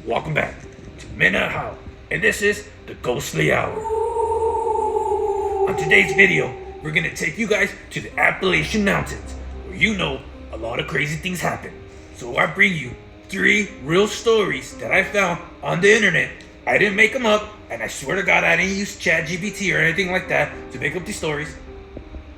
Welcome back to Midnight Howl, and this is the Ghostly Hour. On today's video, we're gonna take you guys to the Appalachian Mountains, where a lot of crazy things happen. So I bring you 3 real stories that I found on the internet. I didn't make them up, and I swear to God I didn't use ChatGPT or anything like that to make up these stories,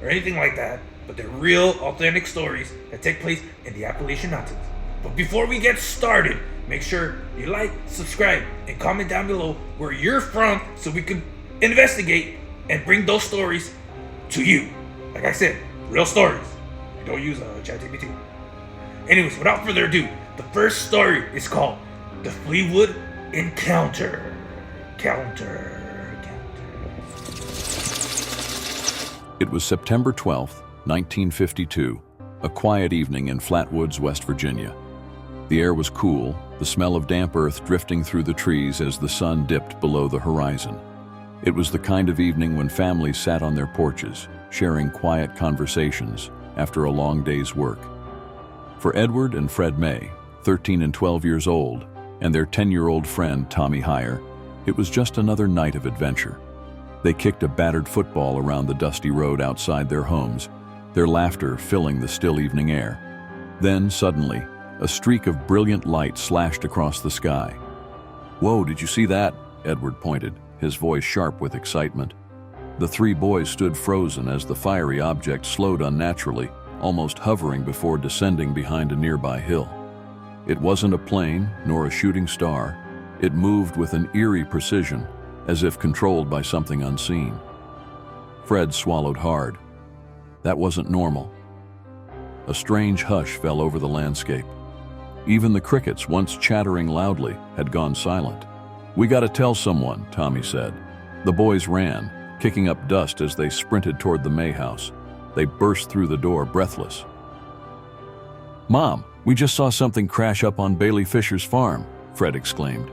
or anything like that, but they're real, authentic stories that take place in the Appalachian Mountains. But before we get started, make sure you like, subscribe, and comment down below where you're from so we can investigate and bring those stories to you. Like I said, real stories. You don't use ChatGPT. Anyways, without further ado, the first story is called The Fleetwood Encounter. It was September 12th, 1952, a quiet evening in Flatwoods, West Virginia. The air was cool, the smell of damp earth drifting through the trees as the sun dipped below the horizon. It was the kind of evening when families sat on their porches, sharing quiet conversations after a long day's work. For Edward and Fred May, 13 and 12 years old, and their 10-year-old friend Tommy Heyer, it was just another night of adventure. They kicked a battered football around the dusty road outside their homes, their laughter filling the still evening air. Then, suddenly, a streak of brilliant light slashed across the sky. "Whoa, did you see that?" Edward pointed, his voice sharp with excitement. The 3 boys stood frozen as the fiery object slowed unnaturally, almost hovering before descending behind a nearby hill. It wasn't a plane, nor a shooting star. It moved with an eerie precision, as if controlled by something unseen. Fred swallowed hard. That wasn't normal. A strange hush fell over the landscape. Even the crickets, once chattering loudly, had gone silent. "We gotta tell someone," Tommy said. The boys ran, kicking up dust as they sprinted toward the May house. They burst through the door, breathless. "Mom, we just saw something crash up on Bailey Fisher's farm," Fred exclaimed.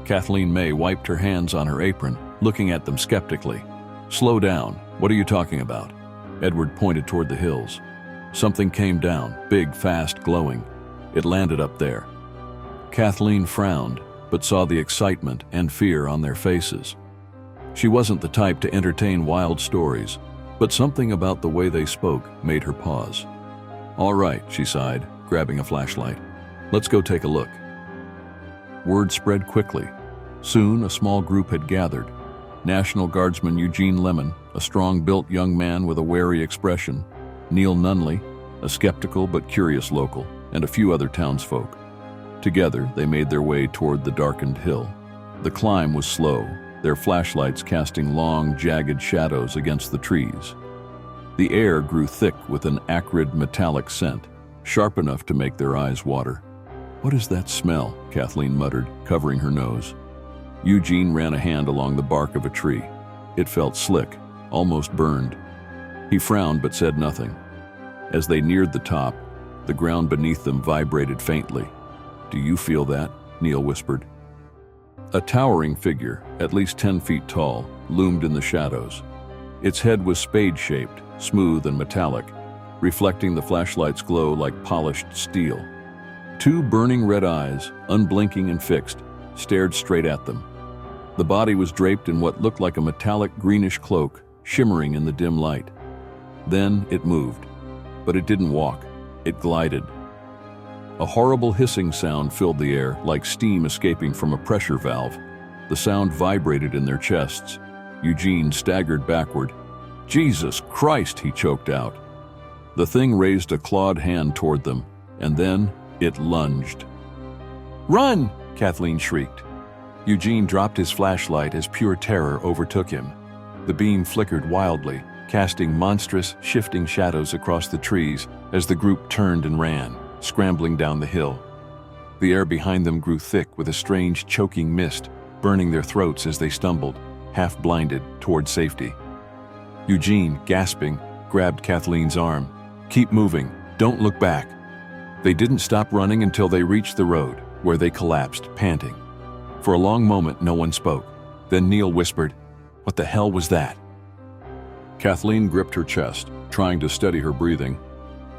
Kathleen May wiped her hands on her apron, looking at them skeptically. "Slow down. What are you talking about?" Edward pointed toward the hills. Something came down, big, fast, glowing. It landed up there. Kathleen frowned, but saw the excitement and fear on their faces. She wasn't the type to entertain wild stories, but something about the way they spoke made her pause. "All right," she sighed, grabbing a flashlight. "Let's go take a look." Word spread quickly. Soon, a small group had gathered. National Guardsman Eugene Lemon, a strong-built young man with a wary expression, Neil Nunley, a skeptical but curious local, and a few other townsfolk. Together, they made their way toward the darkened hill. The climb was slow, their flashlights casting long, jagged shadows against the trees. The air grew thick with an acrid, metallic scent, sharp enough to make their eyes water. "What is that smell?" Kathleen muttered, covering her nose. Eugene ran a hand along the bark of a tree. It felt slick, almost burned. He frowned but said nothing. As they neared the top, the ground beneath them vibrated faintly. "Do you feel that?" Neil whispered. A towering figure, at least 10 feet tall, loomed in the shadows. Its head was spade-shaped, smooth and metallic, reflecting the flashlight's glow like polished steel. 2 burning red eyes, unblinking and fixed, stared straight at them. The body was draped in what looked like a metallic greenish cloak, shimmering in the dim light. Then it moved, but it didn't walk. It glided. A horrible hissing sound filled the air, like steam escaping from a pressure valve. The sound vibrated in their chests. Eugene staggered backward. "Jesus Christ!" he choked out. The thing raised a clawed hand toward them, and then it lunged. "Run!" Kathleen shrieked. Eugene dropped his flashlight as pure terror overtook him. The beam flickered wildly, casting monstrous, shifting shadows across the trees as the group turned and ran, scrambling down the hill. The air behind them grew thick with a strange, choking mist, burning their throats as they stumbled, half-blinded, toward safety. Eugene, gasping, grabbed Kathleen's arm. "Keep moving. Don't look back." They didn't stop running until they reached the road, where they collapsed, panting. For a long moment, no one spoke. Then Neil whispered, "What the hell was that?" Kathleen gripped her chest, trying to steady her breathing.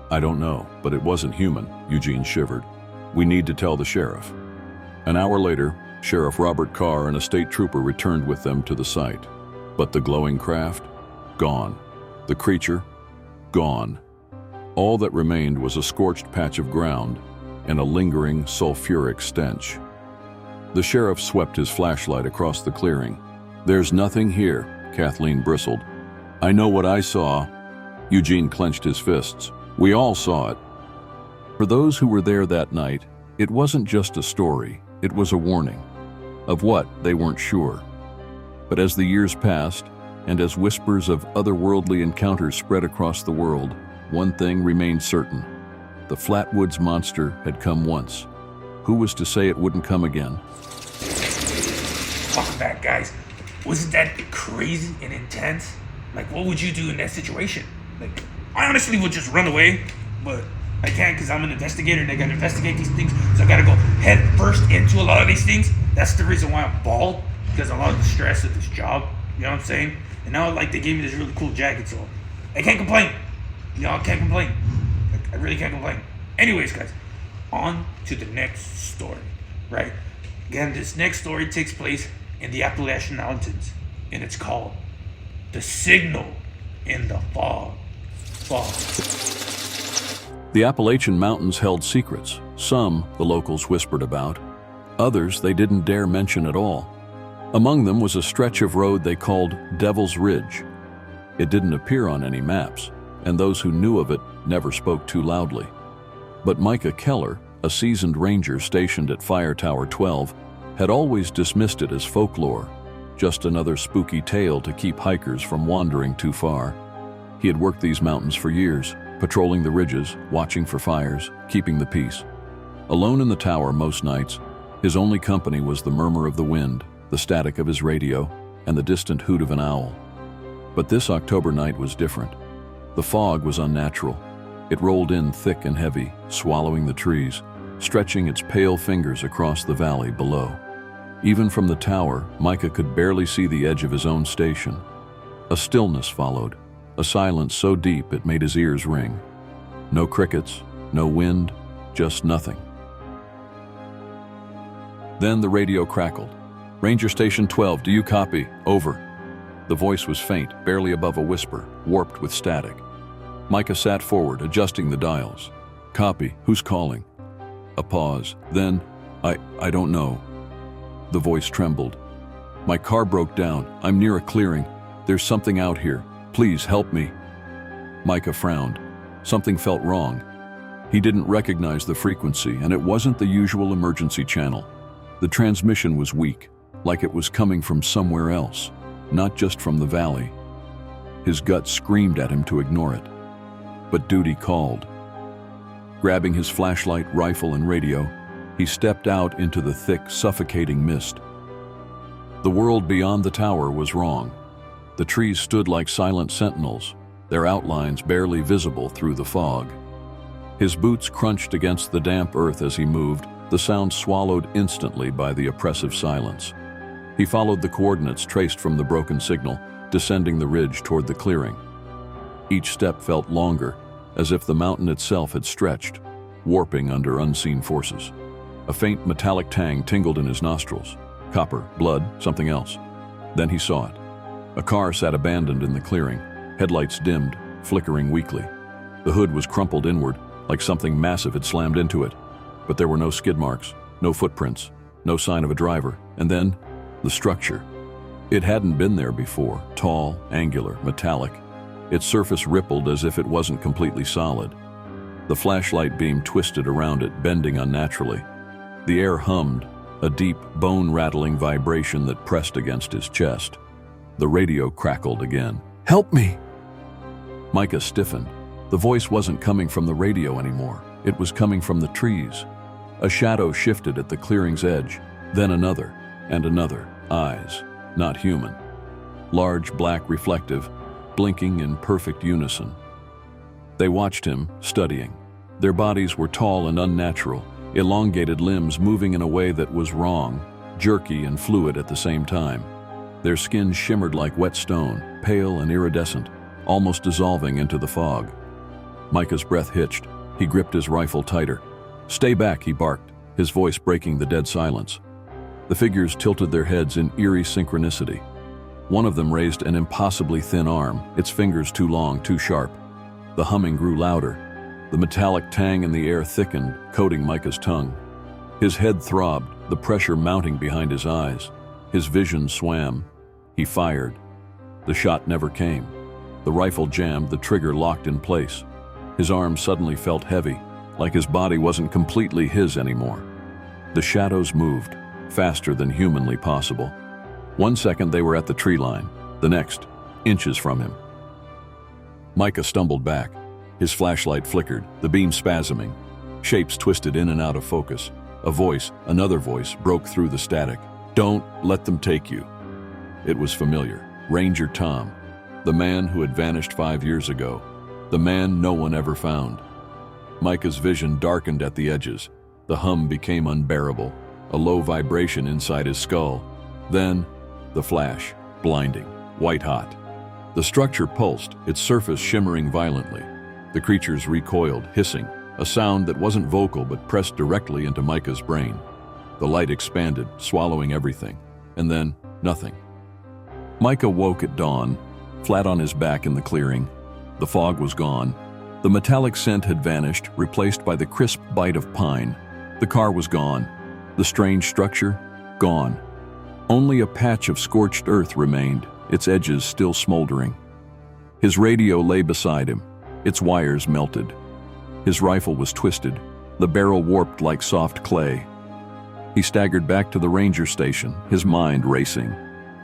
"I don't know, but it wasn't human," Eugene shivered. "We need to tell the sheriff." An hour later, Sheriff Robert Carr and a state trooper returned with them to the site. But the glowing craft? Gone. The creature? Gone. All that remained was a scorched patch of ground and a lingering sulfuric stench. The sheriff swept his flashlight across the clearing. "There's nothing here," Kathleen bristled. "I know what I saw." Eugene clenched his fists. "We all saw it." For those who were there that night, it wasn't just a story, it was a warning. Of what, they weren't sure. But as the years passed, and as whispers of otherworldly encounters spread across the world, one thing remained certain. The Flatwoods monster had come once. Who was to say it wouldn't come again? Welcome back, guys. Wasn't that crazy and intense? Like, what would you do in that situation? Like, I honestly would just run away, but I can't because I'm an investigator and I gotta investigate these things, so I gotta go head first into a lot of these things. That's the reason why I'm bald, because a lot of the stress of this job, you know what I'm saying? And now, like, they gave me this really cool jacket, so I can't complain. You know, I can't complain. Like, I really can't complain. Anyways, guys, on to the next story, right? Again, this next story takes place in the Appalachian Mountains, and it's called The Signal in the Fog. The Appalachian Mountains held secrets. Some the locals whispered about. Others they didn't dare mention at all. Among them was a stretch of road they called Devil's Ridge. It didn't appear on any maps, and those who knew of it never spoke too loudly. But Micah Keller, a seasoned ranger stationed at Fire Tower 12, had always dismissed it as folklore, just another spooky tale to keep hikers from wandering too far. He had worked these mountains for years, patrolling the ridges, watching for fires, keeping the peace. Alone in the tower most nights, his only company was the murmur of the wind, the static of his radio, and the distant hoot of an owl. But this October night was different. The fog was unnatural. It rolled in thick and heavy, swallowing the trees, stretching its pale fingers across the valley below. Even from the tower, Micah could barely see the edge of his own station. A stillness followed, a silence so deep it made his ears ring. No crickets, no wind, just nothing. Then the radio crackled. "Ranger Station 12, do you copy? Over." The voice was faint, barely above a whisper, warped with static. Micah sat forward, adjusting the dials. "Copy. Who's calling?" A pause. Then, I don't know." The voice trembled. "My car broke down. I'm near a clearing. There's something out here. Please help me." Micah frowned. Something felt wrong. He didn't recognize the frequency, and it wasn't the usual emergency channel. The transmission was weak, like it was coming from somewhere else, not just from the valley. His gut screamed at him to ignore it. But duty called. Grabbing his flashlight, rifle, and radio, he stepped out into the thick, suffocating mist. The world beyond the tower was wrong. The trees stood like silent sentinels, their outlines barely visible through the fog. His boots crunched against the damp earth as he moved, the sound swallowed instantly by the oppressive silence. He followed the coordinates traced from the broken signal, descending the ridge toward the clearing. Each step felt longer, as if the mountain itself had stretched, warping under unseen forces. A faint metallic tang tingled in his nostrils. Copper, blood, something else. Then he saw it. A car sat abandoned in the clearing, headlights dimmed, flickering weakly. The hood was crumpled inward, like something massive had slammed into it. But there were no skid marks, no footprints, no sign of a driver. And then, the structure. It hadn't been there before, tall, angular, metallic. Its surface rippled as if it wasn't completely solid. The flashlight beam twisted around it, bending unnaturally. The air hummed, a deep, bone-rattling vibration that pressed against his chest. The radio crackled again. "Help me!" Micah stiffened. The voice wasn't coming from the radio anymore. It was coming from the trees. A shadow shifted at the clearing's edge, then another, and another. Eyes, not human. Large, black, reflective, blinking in perfect unison. They watched him, studying. Their bodies were tall and unnatural, elongated limbs moving in a way that was wrong, jerky and fluid at the same time. Their skin shimmered like wet stone, pale and iridescent, almost dissolving into the fog. Micah's breath hitched. He gripped his rifle tighter. "Stay back," he barked. his voice breaking the dead silence. The figures tilted their heads in eerie synchronicity. One of them raised an impossibly thin arm, its fingers too long, too sharp. The humming grew louder. The metallic tang in the air thickened, coating Micah's tongue. His head throbbed, the pressure mounting behind his eyes. His vision swam. He fired. The shot never came. The rifle jammed, the trigger locked in place. His arm suddenly felt heavy, like his body wasn't completely his anymore. The shadows moved, faster than humanly possible. 1 second they were at the tree line, the next, inches from him. Micah stumbled back. His flashlight flickered, the beam spasming. Shapes twisted in and out of focus. A voice, another voice, broke through the static. "Don't let them take you." It was familiar. Ranger Tom, the man who had vanished 5 years ago, the man no one ever found. Micah's vision darkened at the edges. The hum became unbearable, a low vibration inside his skull. Then, the flash, blinding, white-hot. The structure pulsed, its surface shimmering violently. The creatures recoiled, hissing, a sound that wasn't vocal but pressed directly into Micah's brain. The light expanded, swallowing everything, and then nothing. Micah woke at dawn, flat on his back in the clearing. The fog was gone. The metallic scent had vanished, replaced by the crisp bite of pine. The car was gone. The strange structure, gone. Only a patch of scorched earth remained, its edges still smoldering. His radio lay beside him, its wires melted. His rifle was twisted, the barrel warped like soft clay. He staggered back to the ranger station, his mind racing.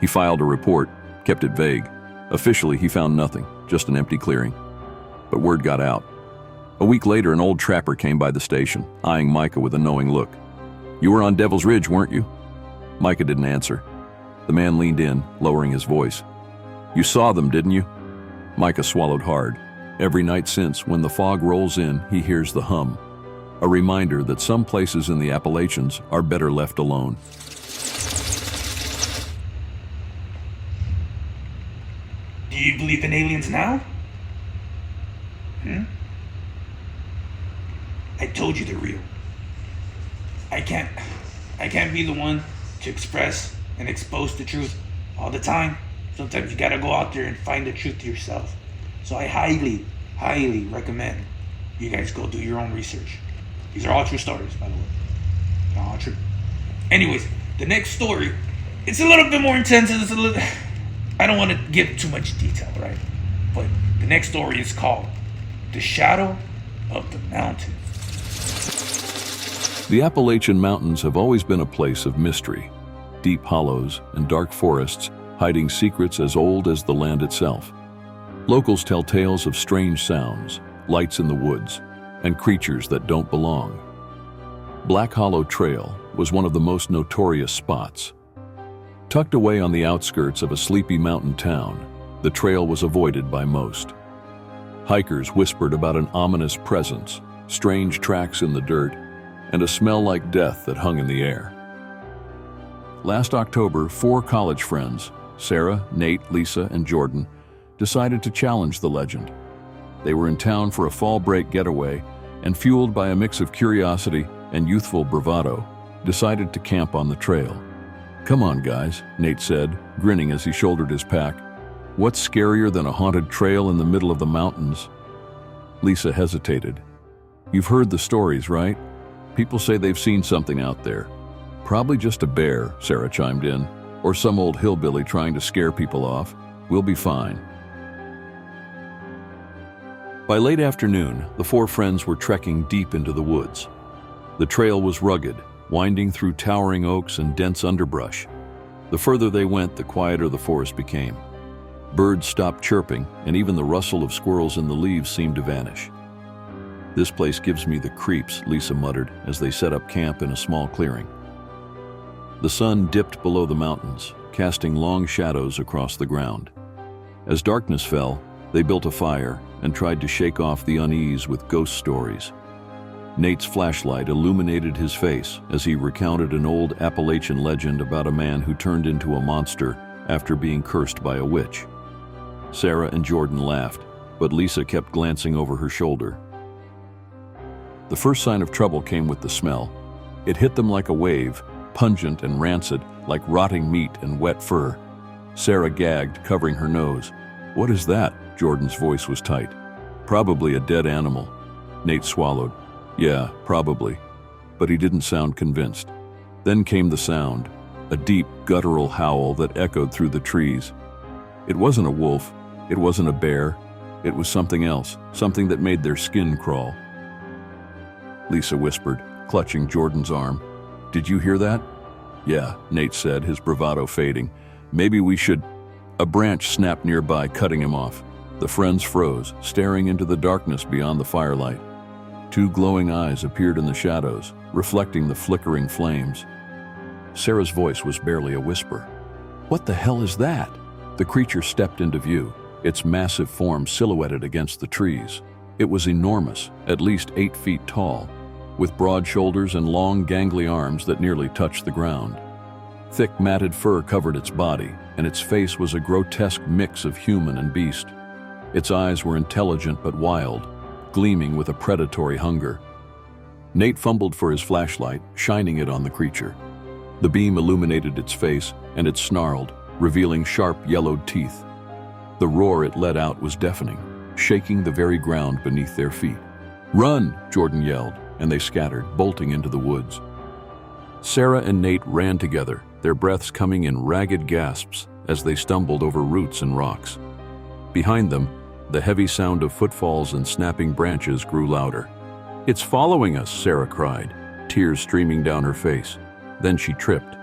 He filed a report, kept it vague. Officially, he found nothing, just an empty clearing. But word got out. A week later, an old trapper came by the station, eyeing Micah with a knowing look. "You were on Devil's Ridge, weren't you?" Micah didn't answer. The man leaned in, lowering his voice. "You saw them, didn't you?" Micah swallowed hard. Every night since, when the fog rolls in, he hears the hum. A reminder that some places in the Appalachians are better left alone. Do you believe in aliens now? I told you they're real. I can't be the one to express and expose the truth all the time. Sometimes you gotta go out there and find the truth yourself. So I highly, highly recommend you guys go do your own research. These are all true stories, by the way. They're all true. Anyways, the next story, it's a little bit more intense. I don't want to give too much detail, right? But the next story is called The Shadow of the Mountain. The Appalachian Mountains have always been a place of mystery. Deep hollows and dark forests hiding secrets as old as the land itself. Locals tell tales of strange sounds, lights in the woods, and creatures that don't belong. Black Hollow Trail was one of the most notorious spots. Tucked away on the outskirts of a sleepy mountain town, the trail was avoided by most. Hikers whispered about an ominous presence, strange tracks in the dirt, and a smell like death that hung in the air. Last October, 4 college friends, Sarah, Nate, Lisa, and Jordan, decided to challenge the legend. They were in town for a fall break getaway and, fueled by a mix of curiosity and youthful bravado, decided to camp on the trail. "Come on, guys," Nate said, grinning as he shouldered his pack. "What's scarier than a haunted trail in the middle of the mountains?" Lisa hesitated. "You've heard the stories, right? People say they've seen something out there." "Probably just a bear," Sarah chimed in, "or some old hillbilly trying to scare people off. We'll be fine." By late afternoon, the 4 friends were trekking deep into the woods. The trail was rugged, winding through towering oaks and dense underbrush. The further they went, the quieter the forest became. Birds stopped chirping, and even the rustle of squirrels in the leaves seemed to vanish. "This place gives me the creeps," Lisa muttered as they set up camp in a small clearing. The sun dipped below the mountains, casting long shadows across the ground. As darkness fell, they built a fire and tried to shake off the unease with ghost stories. Nate's flashlight illuminated his face as he recounted an old Appalachian legend about a man who turned into a monster after being cursed by a witch. Sarah and Jordan laughed, but Lisa kept glancing over her shoulder. The first sign of trouble came with the smell. It hit them like a wave, pungent and rancid, like rotting meat and wet fur. Sarah gagged, covering her nose. "What is that?" Jordan's voice was tight. "Probably a dead animal." Nate swallowed. "Yeah, probably." But he didn't sound convinced. Then came the sound, a deep, guttural howl that echoed through the trees. It wasn't a wolf, it wasn't a bear, it was something else, something that made their skin crawl. Lisa whispered, clutching Jordan's arm. "Did you hear that?" "Yeah," Nate said, his bravado fading. "Maybe we should—" A branch snapped nearby, cutting him off. The friends froze, staring into the darkness beyond the firelight. Two glowing eyes appeared in the shadows, reflecting the flickering flames. Sarah's voice was barely a whisper. "What the hell is that?" The creature stepped into view, its massive form silhouetted against the trees. It was enormous, at least 8 feet tall, with broad shoulders and long, gangly arms that nearly touched the ground. Thick, matted fur covered its body, and its face was a grotesque mix of human and beast. Its eyes were intelligent but wild, gleaming with a predatory hunger. Nate fumbled for his flashlight, shining it on the creature. The beam illuminated its face, and it snarled, revealing sharp, yellowed teeth. The roar it let out was deafening, shaking the very ground beneath their feet. "Run!" Jordan yelled, and they scattered, bolting into the woods. Sarah and Nate ran together, their breaths coming in ragged gasps as they stumbled over roots and rocks. Behind them, the heavy sound of footfalls and snapping branches grew louder. "It's following us," Sarah cried, tears streaming down her face. Then she tripped.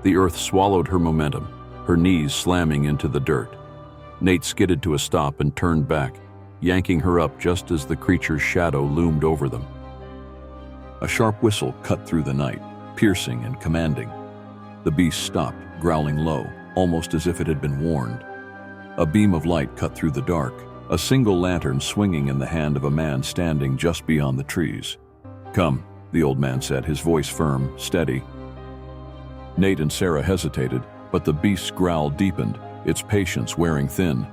The earth swallowed her momentum, her knees slamming into the dirt. Nate skidded to a stop and turned back, yanking her up just as the creature's shadow loomed over them. A sharp whistle cut through the night, piercing and commanding. The beast stopped, growling low, almost as if it had been warned. A beam of light cut through the dark, a single lantern swinging in the hand of a man standing just beyond the trees. "Come," the old man said, his voice firm, steady. Nate and Sarah hesitated, but the beast's growl deepened, its patience wearing thin.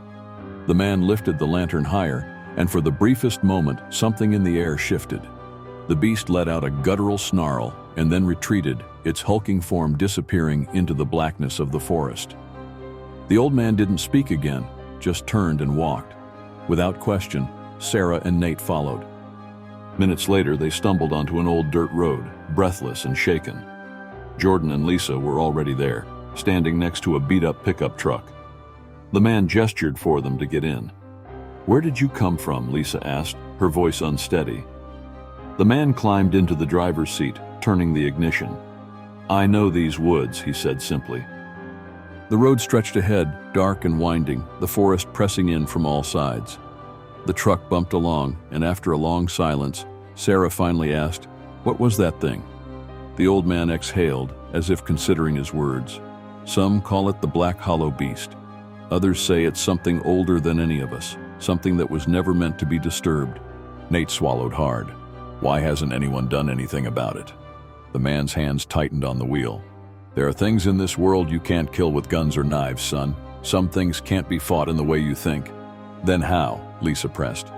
The man lifted the lantern higher, and for the briefest moment, something in the air shifted. The beast let out a guttural snarl and then retreated, its hulking form disappearing into the blackness of the forest. The old man didn't speak again, just turned and walked. Without question, Sarah and Nate followed. Minutes later, they stumbled onto an old dirt road, breathless and shaken. Jordan and Lisa were already there, standing next to a beat-up pickup truck. The man gestured for them to get in. "Where did you come from?" Lisa asked, her voice unsteady. The man climbed into the driver's seat, turning the ignition. "I know these woods," he said simply. The road stretched ahead, dark and winding, the forest pressing in from all sides. The truck bumped along, and after a long silence, Sarah finally asked, "What was that thing?" The old man exhaled, as if considering his words. "Some call it the Black Hollow Beast. Others say it's something older than any of us, something that was never meant to be disturbed." Nate swallowed hard. Why hasn't anyone done anything about it? The man's hands tightened on the wheel. "There are things in this world you can't kill with guns or knives, son. Some things can't be fought in the way you think." "Then how?" Lisa pressed.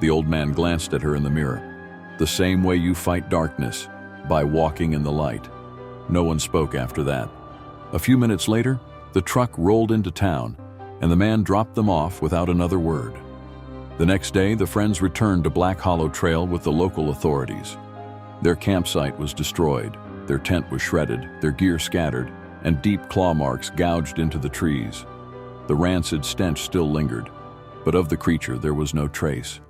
The old man glanced at her in the mirror. "The same way you fight darkness, by walking in the light." No one spoke after that. A few minutes later, the truck rolled into town, and the man dropped them off without another word. The next day, the friends returned to Black Hollow Trail with the local authorities. Their campsite was destroyed, their tent was shredded, their gear scattered, and deep claw marks gouged into the trees. The rancid stench still lingered, but of the creature there was no trace.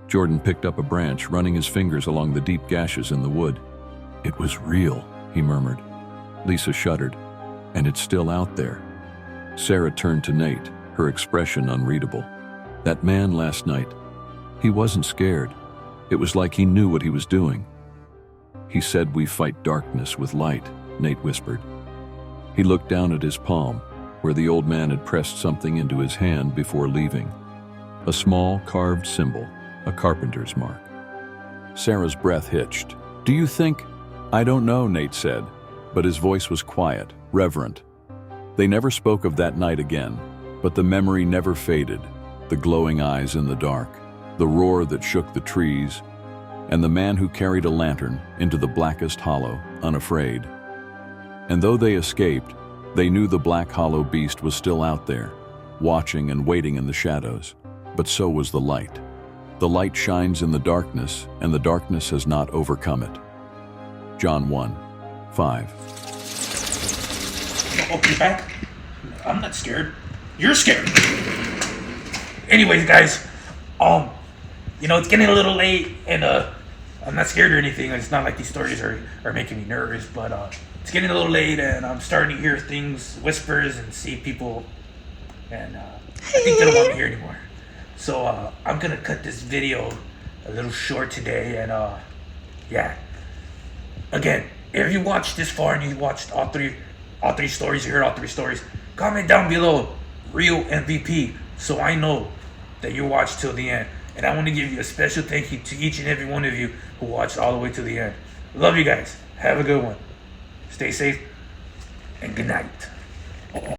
Jordan picked up a branch, running his fingers along the deep gashes in the wood. "It was real," he murmured. Lisa shuddered. "And it's still out there." Sarah turned to Nate, her expression unreadable. "That man last night, he wasn't scared. It was like he knew what he was doing." "He said we fight darkness with light," Nate whispered. He looked down at his palm, where the old man had pressed something into his hand before leaving. A small carved symbol, a carpenter's mark. Sarah's breath hitched. "Do you think—" "I don't know," Nate said, but his voice was quiet, reverent. They never spoke of that night again, but the memory never faded, the glowing eyes in the dark, the roar that shook the trees, and the man who carried a lantern into the blackest hollow, unafraid. And though they escaped, they knew the black hollow beast was still out there, watching and waiting in the shadows. But so was the light. The light shines in the darkness, and the darkness has not overcome it. John 1:5. Okay, I'm not scared. You're scared. Anyways, guys, it's getting a little late, and I'm not scared or anything. It's not like these stories are making me nervous, but it's getting a little late, and I'm starting to hear things, whispers, and see people, and I think they don't want me here anymore. So I'm gonna cut this video a little short today, and yeah. Again, if you watched this far and you watched all three stories, you heard all three stories, comment down below real MVP so I know that you watched till the end. And I want to give you a special thank you to each and every one of you who watched all the way to the end. Love you guys. Have a good one. Stay safe and good night.